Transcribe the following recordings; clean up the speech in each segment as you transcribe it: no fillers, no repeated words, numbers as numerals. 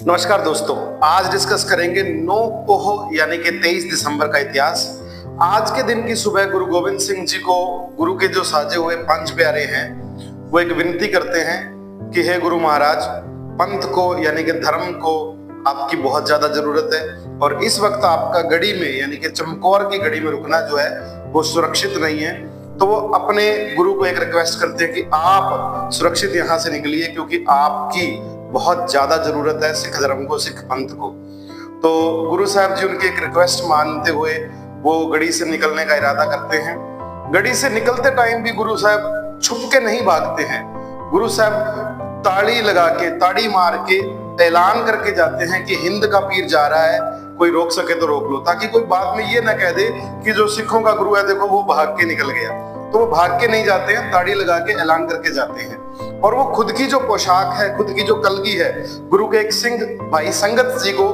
नमस्कार दोस्तों, आज डिस्कस करेंगे 9 पोह यानी कि 23 दिसंबर का इतिहास। आज के दिन की सुबह गुरु गोविंद सिंह जी को गुरु के जो साजे हुए 5 प्यारे हैं वो एक विनती करते हैं कि हे गुरु महाराज, पंथ को यानी कि धर्म को आपकी बहुत ज्यादा जरूरत है और इस वक्त आपका गढ़ी में यानी कि चमकौर की गढ़ी में रुकना जो है वो सुरक्षित नहीं है। तो वो अपने गुरु को एक रिक्वेस्ट करते हैं कि आप सुरक्षित यहाँ से निकलिए, क्योंकि आपकी बहुत ज्यादा जरूरत है सिख धर्म को, सिख पंथ को। तो गुरु साहब जी उनकी एक रिक्वेस्ट मानते हुए वो गढ़ी से निकलने का इरादा करते हैं। गढ़ी से निकलते टाइम भी गुरु साहब छुप के नहीं भागते हैं। गुरु साहब ताड़ी लगा के, ताड़ी मार के ऐलान करके जाते हैं कि हिंद का पीर जा रहा है, कोई रोक सके तो रोक लो, ताकि कोई बाद में ये ना कह दे कि जो सिखों का गुरु है देखो वो भाग के निकल गया। तो वो भाग के नहीं जाते हैं, ताड़ी लगा के ऐलान करके जाते हैं। और वो खुद की जो पोशाक है, खुद की जो कलगी है, गुरु के एक सिंह भाई संगत जी को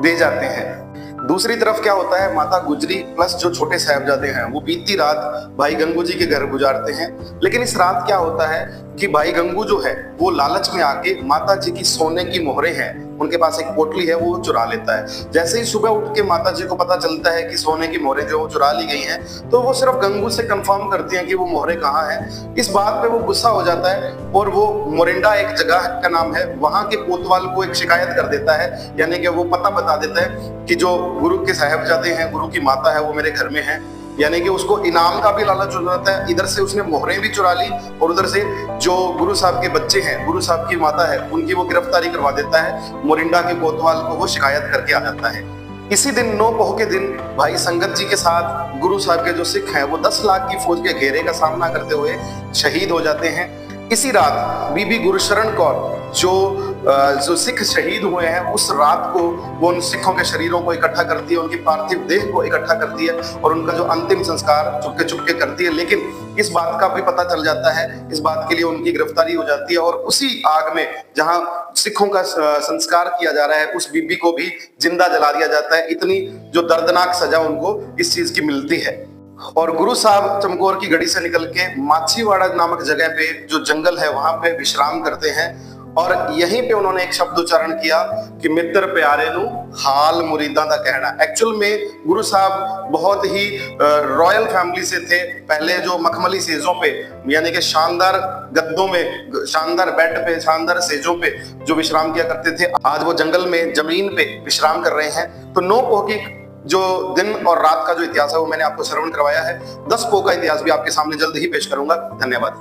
दे जाते हैं। दूसरी तरफ क्या होता है, माता गुजरी प्लस जो छोटे साहिबजादे हैं वो बीती रात भाई गंगू जी के घर गुजारते हैं। लेकिन इस रात क्या होता है कि भाई गंगू जो है वो लालच में आके माता जी की सोने की मोहरें हैं, उनके पास एक पोटली है, वो चुरा लेता है। जैसे ही सुबह उठ के माता जी को पता चलता है कि सोने की मोहरें जो चुरा ली गई हैं, तो वो सिर्फ गंगू से कंफर्म करती हैं कि वो मोहरें कहाँ हैं। इस बात पे वो गुस्सा हो जाता है और वो मोरिंडा एक जगह का नाम है, वहां के कोतवाल को एक शिकायत कर देता है, यानी कि वो पता बता देता है कि जो गुरु के साहिबजादे हैं, गुरु की माता है, वो मेरे घर में है। यानी कि उसको इनाम का भी लालच हो जाता है। इधर से उसने मोहरें भी चुरा ली और उधर से जो गुरु साहब के बच्चे हैं, गुरु साहब की माता है, उनकी वो गिरफ्तारी करवा देता है। मोरिंडा के कोतवाल को वो शिकायत करके आ जाता है। इसी दिन 9 पोह के दिन भाई संगत जी के साथ गुरु साहब के जो सिख हैं वो 10 लाख की फौज के घेरे का सामना करते हुए शहीद हो जाते हैं। इसी रात बीबी गुरशरण कौर जो सिख शहीद हुए हैं, उस रात को वो उन सिखों के शरीरों को इकट्ठा करती है, उनकी पार्थिव देह को इकट्ठा करती है और उनका जो अंतिम संस्कार चुपके चुपके करती है। लेकिन इस बात का भी पता चल जाता है, इस बात के लिए उनकी गिरफ्तारी हो जाती है और उसी आग में जहां सिखों का संस्कार किया जा रहा है, उस बीबी को भी जिंदा जला दिया जाता है। इतनी जो दर्दनाक सजा उनको इस चीज की मिलती है। और गुरु साहब चमकौर की गढ़ी से निकल के माछीवाड़ा नामक जगह पे जो जंगल है वहां पे विश्राम करते हैं और यहीं पे उन्होंने एक शब्द उच्चारण किया कि मित्र प्यारे नु हाल मुरीदा दा कहना। एक्चुअल में गुरु साहब बहुत ही रॉयल फैमिली से थे। पहले जो मखमली सेजों पे यानी कि शानदार गद्दों में, शानदार बेड पे, शानदार सेजों पे जो विश्राम किया करते थे, आज वो जंगल में जमीन पे विश्राम कर रहे हैं। तो 9 पोह की जो दिन और रात का जो इतिहास है वो मैंने आपको श्रवण करवाया है। 10 पोह का इतिहास भी आपके सामने जल्द ही पेश करूंगा। धन्यवाद।